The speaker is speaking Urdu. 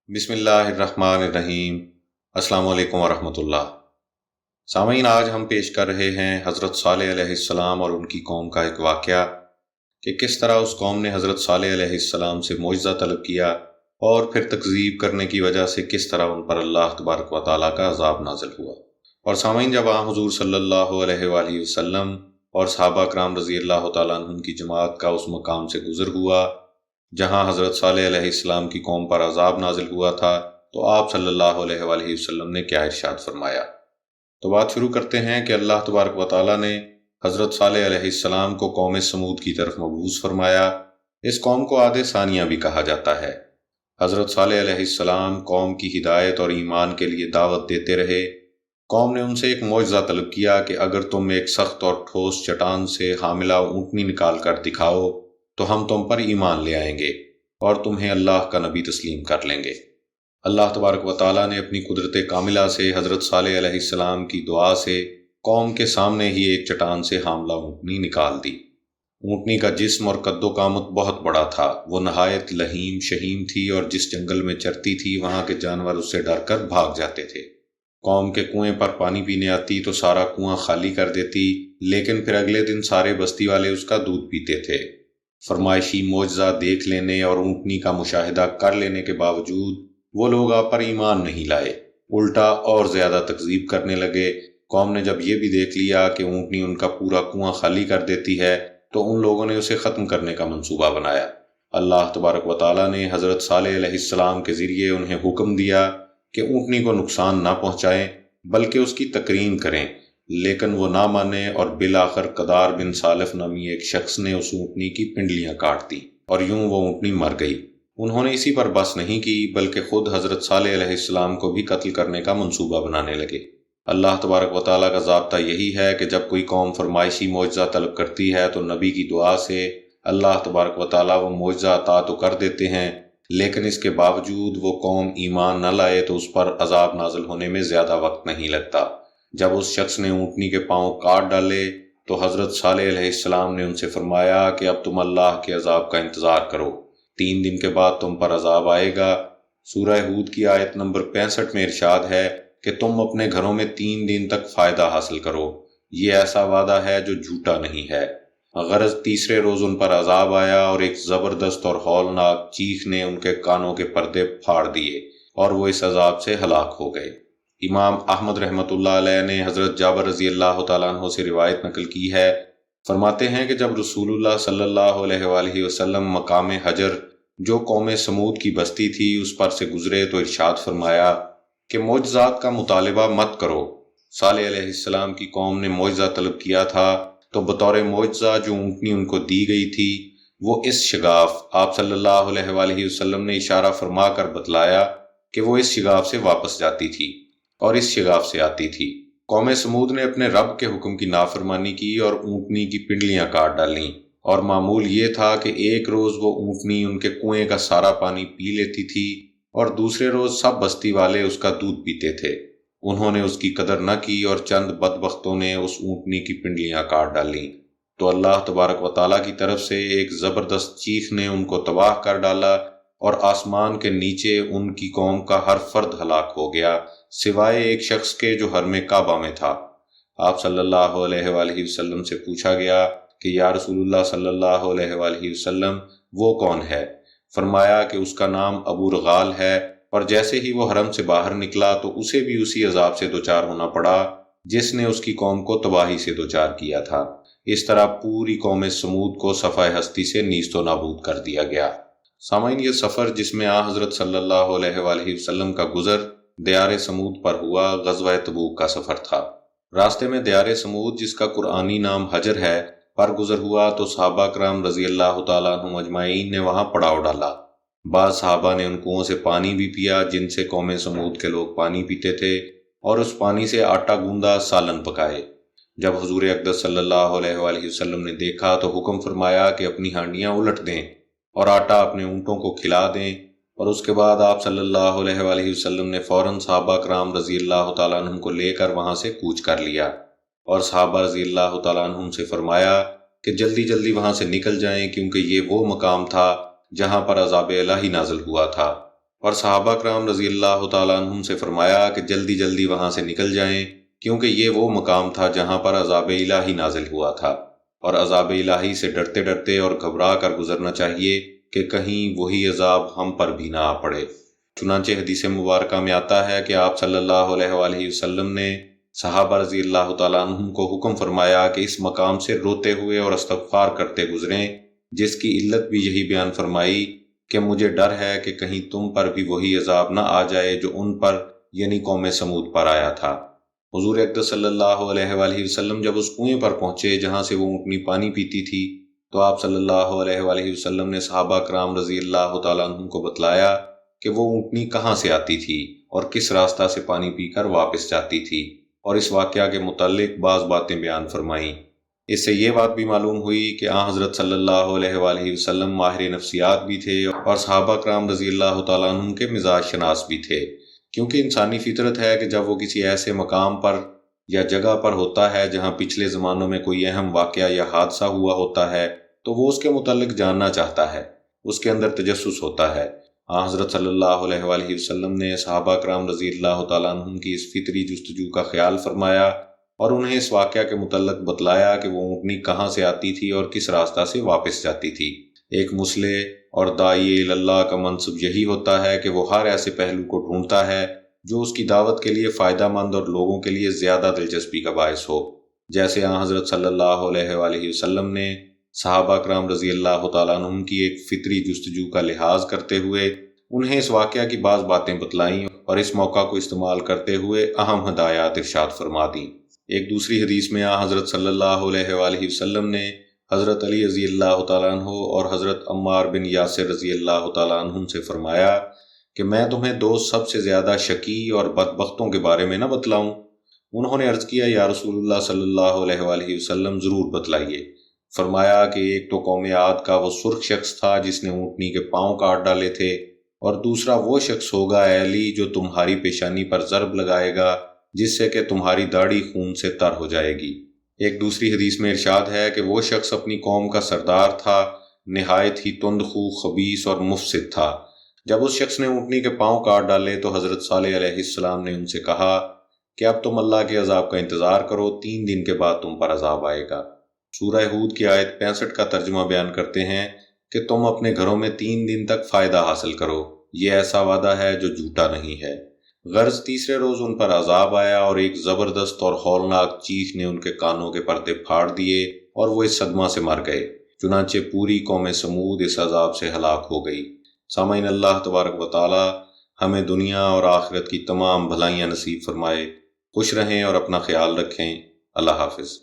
بسم اللہ الرحمن الرحیم۔ السلام علیکم ورحمۃ اللہ۔ سامعین، آج ہم پیش کر رہے ہیں حضرت صالح علیہ السلام اور ان کی قوم کا ایک واقعہ کہ کس طرح اس قوم نے حضرت صالح علیہ السلام سے معجزہ طلب کیا اور پھر تکذیب کرنے کی وجہ سے کس طرح ان پر اللہ تبارک و تعالیٰ کا عذاب نازل ہوا۔ اور سامعین، جب حضور صلی اللہ علیہ وآلہ وسلم اور صحابہ کرام رضی اللہ تعالیٰ عنہ کی جماعت کا اس مقام سے گزر ہوا جہاں حضرت صالح علیہ السلام کی قوم پر عذاب نازل ہوا تھا، تو آپ صلی اللہ علیہ وآلہ وسلم نے کیا ارشاد فرمایا؟ تو بات شروع کرتے ہیں کہ اللہ تبارک و تعالیٰ نے حضرت صالح علیہ السلام کو قوم سمود کی طرف مبعوث فرمایا۔ اس قوم کو عاد ثانیہ بھی کہا جاتا ہے۔ حضرت صالح علیہ السلام قوم کی ہدایت اور ایمان کے لیے دعوت دیتے رہے۔ قوم نے ان سے ایک معجزہ طلب کیا کہ اگر تم ایک سخت اور ٹھوس چٹان سے حاملہ اونٹنی نکال کر دکھاؤ تو ہم تم پر ایمان لے آئیں گے اور تمہیں اللہ کا نبی تسلیم کر لیں گے۔ اللہ تبارک و تعالیٰ نے اپنی قدرت کاملہ سے حضرت صالح علیہ السلام کی دعا سے قوم کے سامنے ہی ایک چٹان سے حاملہ اونٹنی نکال دی۔ اونٹنی کا جسم اور قد و قامت بہت بڑا تھا۔ وہ نہایت لہیم شہیم تھی اور جس جنگل میں چرتی تھی وہاں کے جانور اس سے ڈر کر بھاگ جاتے تھے۔ قوم کے کنویں پر پانی پینے آتی تو سارا کنواں خالی کر دیتی، لیکن پھر اگلے دن سارے بستی والے اس کا دودھ پیتے تھے۔ فرمائشی معجزہ دیکھ لینے اور اونٹنی کا مشاہدہ کر لینے کے باوجود وہ لوگ آپ پر ایمان نہیں لائے، الٹا اور زیادہ تکذیب کرنے لگے۔ قوم نے جب یہ بھی دیکھ لیا کہ اونٹنی ان کا پورا کنواں خالی کر دیتی ہے تو ان لوگوں نے اسے ختم کرنے کا منصوبہ بنایا۔ اللہ تبارک و تعالیٰ نے حضرت صالح علیہ السلام کے ذریعے انہیں حکم دیا کہ اونٹنی کو نقصان نہ پہنچائیں بلکہ اس کی تکریم کریں، لیکن وہ نہ مانے اور بالآخر قدار بن سالف نامی ایک شخص نے اس اونٹنی کی پنڈلیاں کاٹ دی اور یوں وہ اونٹنی مر گئی۔ انہوں نے اسی پر بس نہیں کی بلکہ خود حضرت صالح علیہ السلام کو بھی قتل کرنے کا منصوبہ بنانے لگے۔ اللہ تبارک و تعالیٰ کا ضابطہ یہی ہے کہ جب کوئی قوم فرمائشی معجزہ طلب کرتی ہے تو نبی کی دعا سے اللہ تبارک و تعالیٰ وہ معجزہ عطا تو کر دیتے ہیں، لیکن اس کے باوجود وہ قوم ایمان نہ لائے تو اس پر عذاب نازل ہونے میں زیادہ وقت نہیں لگتا۔ جب اس شخص نے اونٹنی کے پاؤں کاٹ ڈالے تو حضرت صالح علیہ السلام نے ان سے فرمایا کہ اب تم اللہ کے عذاب کا انتظار کرو، 3 دن کے بعد تم پر عذاب آئے گا۔ سورہ ہود کی آیت نمبر 65 میں ارشاد ہے کہ تم اپنے گھروں میں 3 دن تک فائدہ حاصل کرو، یہ ایسا وعدہ ہے جو جھوٹا نہیں ہے۔ غرض تیسرے روز ان پر عذاب آیا اور ایک زبردست اور ہولناک چیخ نے ان کے کانوں کے پردے پھاڑ دیے اور وہ اس عذاب سے ہلاک ہو گئے۔ امام احمد رحمۃ اللہ علیہ نے حضرت جابر رضی اللہ تعالیٰ عنہ سے روایت نقل کی ہے، فرماتے ہیں کہ جب رسول اللہ صلی اللہ علیہ وآلہ وسلم مقام حجر جو قوم سمود کی بستی تھی اس پر سے گزرے تو ارشاد فرمایا کہ معجزات کا مطالبہ مت کرو۔ صالح علیہ السلام کی قوم نے معجزہ طلب کیا تھا تو بطور معجزہ جو اونٹنی ان کو دی گئی تھی وہ اس شگاف، آپ صلی اللہ علیہ وآلہ وسلم نے اشارہ فرما کر بتلایا کہ وہ اس شگاف سے واپس جاتی تھی اور اس شگاف سے آتی تھی۔ قوم سمود نے اپنے رب کے حکم کی نافرمانی کی اور اونٹنی کی پنڈلیاں کاٹ ڈالیں، اور معمول یہ تھا کہ ایک روز وہ اونٹنی ان کے کنویں کا سارا پانی پی لیتی تھی اور دوسرے روز سب بستی والے اس کا دودھ پیتے تھے۔ انہوں نے اس کی قدر نہ کی اور چند بدبختوں نے اس اونٹنی کی پنڈلیاں کاٹ ڈالیں، تو اللہ تبارک و تعالیٰ کی طرف سے ایک زبردست چیخ نے ان کو تباہ کر ڈالا اور آسمان کے نیچے ان کی قوم کا ہر فرد ہلاک ہو گیا سوائے ایک شخص کے جو حرم کعبہ میں تھا۔ آپ صلی اللہ علیہ وآلہ وسلم سے پوچھا گیا کہ یا رسول اللہ صلی اللہ علیہ وآلہ وسلم وہ کون ہے؟ فرمایا کہ اس کا نام ابو رغال ہے، اور جیسے ہی وہ حرم سے باہر نکلا تو اسے بھی اسی عذاب سے دوچار ہونا پڑا جس نے اس کی قوم کو تباہی سے دوچار کیا تھا۔ اس طرح پوری قوم سمود کو صفحہ ہستی سے نیست و نابود کر دیا گیا۔ سامعین، یہ سفر جس میں حضرت صلی اللہ علیہ وآلہ وسلم کا گزر دیار سمود پر ہوا غزوہ تبوک کا سفر تھا۔ راستے میں دیار سمود جس کا قرآنی نام حجر ہے پر گزر ہوا تو صحابہ کرام رضی اللہ تعالیٰ عنہ اجمعین نے وہاں پڑاؤ ڈالا۔ بعض صحابہ نے ان کنوؤں سے پانی بھی پیا جن سے قوم سمود کے لوگ پانی پیتے تھے، اور اس پانی سے آٹا گوندا سالن پکائے۔ جب حضور اقدس صلی اللہ علیہ وآلہ وسلم نے دیکھا تو حکم فرمایا کہ اپنی ہانڈیاں الٹ دیں اور آٹا اپنے اونٹوں کو کھلا دیں، اور اس کے بعد آپ صلی اللہ علیہ وآلہ وسلم نے فوراً صحابہ کرام رضی اللہ تعالیٰ عنہ کو لے کر وہاں سے کوچ کر لیا، اور صحابہ رضی اللہ تعالیٰ عنہ سے فرمایا کہ جلدی جلدی وہاں سے نکل جائیں، کیونکہ یہ وہ مقام تھا جہاں پر عذاب الہی نازل ہوا تھا۔ اور صحابہ کرام رضی اللہ تعالیٰ عنہم سے فرمایا کہ جلدی جلدی وہاں سے نکل جائیں، کیونکہ یہ وہ مقام تھا جہاں پر عذاب الہی نازل ہوا تھا، اور عذاب الہی سے ڈرتے ڈرتے اور گھبرا کر گزرنا چاہیے کہ کہیں وہی عذاب ہم پر بھی نہ آ پڑے۔ چنانچہ حدیث مبارکہ میں آتا ہے کہ آپ صلی اللہ علیہ وآلہ وسلم نے صحابہ رضی اللہ تعالیٰ عنہم کو حکم فرمایا کہ اس مقام سے روتے ہوئے اور استغفار کرتے گزریں، جس کی علت بھی یہی بیان فرمائی کہ مجھے ڈر ہے کہ کہیں تم پر بھی وہی عذاب نہ آ جائے جو ان پر یعنی قوم سمود پر آیا تھا۔ حضور اقدس صلی اللہ علیہ وآلہ وسلم جب اس کنویں پر پہنچے جہاں سے وہ اونٹنی پانی پیتی تھی، تو آپ صلی اللہ علیہ وآلہ وسلم نے صحابہ کرام رضی اللہ تعالیٰ عنہم کو بتلایا کہ وہ اونٹنی کہاں سے آتی تھی اور کس راستہ سے پانی پی کر واپس جاتی تھی، اور اس واقعہ کے متعلق بعض باتیں بیان فرمائیں۔ اس سے یہ بات بھی معلوم ہوئی کہ حضرت صلی اللہ علیہ وآلہ وسلم ماہر نفسیات بھی تھے اور صحابہ کرام رضی اللہ تعالیٰ عنہم کے مزاج شناس بھی تھے، کیونکہ انسانی فطرت ہے کہ جب وہ کسی ایسے مقام پر یا جگہ پر ہوتا ہے جہاں پچھلے زمانوں میں کوئی اہم واقعہ یا حادثہ ہوا ہوتا ہے تو وہ اس کے متعلق جاننا چاہتا ہے، اس کے اندر تجسس ہوتا ہے۔ حضرت صلی اللہ علیہ وآلہ وسلم نے صحابہ کرام رضی اللہ تعالیٰ عنہم کی اس فطری جستجو کا خیال فرمایا اور انہیں اس واقعہ کے متعلق بتلایا کہ وہ اونٹنی کہاں سے آتی تھی اور کس راستہ سے واپس جاتی تھی۔ ایک مصلح اور داعی اللہ کا منصب یہی ہوتا ہے کہ وہ ہر ایسے پہلو کو ڈھونڈتا ہے جو اس کی دعوت کے لیے فائدہ مند اور لوگوں کے لیے زیادہ دلچسپی کا باعث ہو، جیسے حضرت صلی اللہ علیہ وآلہ وسلم نے صحابہ کرام رضی اللہ تعالیٰ عنہم کی ایک فطری جستجو کا لحاظ کرتے ہوئے انہیں اس واقعہ کی بعض باتیں بتلائیں اور اس موقع کو استعمال کرتے ہوئے اہم ہدایات ارشاد فرما دیں۔ ایک دوسری حدیث میں حضرت صلی اللہ علیہ وآلہ وسلم نے حضرت علی رضی اللہ تعالیٰ عنہ اور حضرت عمار بن یاسر رضی اللہ تعالیٰ عنہم سے فرمایا کہ میں تمہیں دو سب سے زیادہ شقی اور بدبختوں کے بارے میں نہ بتلاؤں؟ انہوں نے عرض کیا یا رسول اللہ صلی اللہ علیہ وآلہ وسلم ضرور بتلائیے۔ فرمایا کہ ایک تو قوم عاد کا وہ سرخ شخص تھا جس نے اونٹنی کے پاؤں کاٹ ڈالے تھے، اور دوسرا وہ شخص ہوگا اے علی جو تمہاری پیشانی پر ضرب لگائے گا جس سے کہ تمہاری داڑھی خون سے تر ہو جائے گی۔ ایک دوسری حدیث میں ارشاد ہے کہ وہ شخص اپنی قوم کا سردار تھا، نہایت ہی تندخو، خبیث اور مفسد تھا۔ جب اس شخص نے اونٹنی کے پاؤں کاٹ ڈالے تو حضرت صالح علیہ السلام نے ان سے کہا کہ اب تم اللہ کے عذاب کا انتظار کرو، 3 دن کے بعد تم پر عذاب آئے گا۔ سورہ ہود کی آیت 65 کا ترجمہ بیان کرتے ہیں کہ تم اپنے گھروں میں 3 دن تک فائدہ حاصل کرو، یہ ایسا وعدہ ہے جو جھوٹا نہیں ہے۔ غرض تیسرے روز ان پر عذاب آیا اور ایک زبردست اور ہولناک چیخ نے ان کے کانوں کے پردے پھاڑ دیے اور وہ اس صدمہ سے مر گئے۔ چنانچہ پوری قوم سمود اس عذاب سے ہلاک ہو گئی۔ سامعین، اللہ تبارک و تعالی ہمیں دنیا اور آخرت کی تمام بھلائیاں نصیب فرمائے۔ خوش رہیں اور اپنا خیال رکھیں۔ اللہ حافظ۔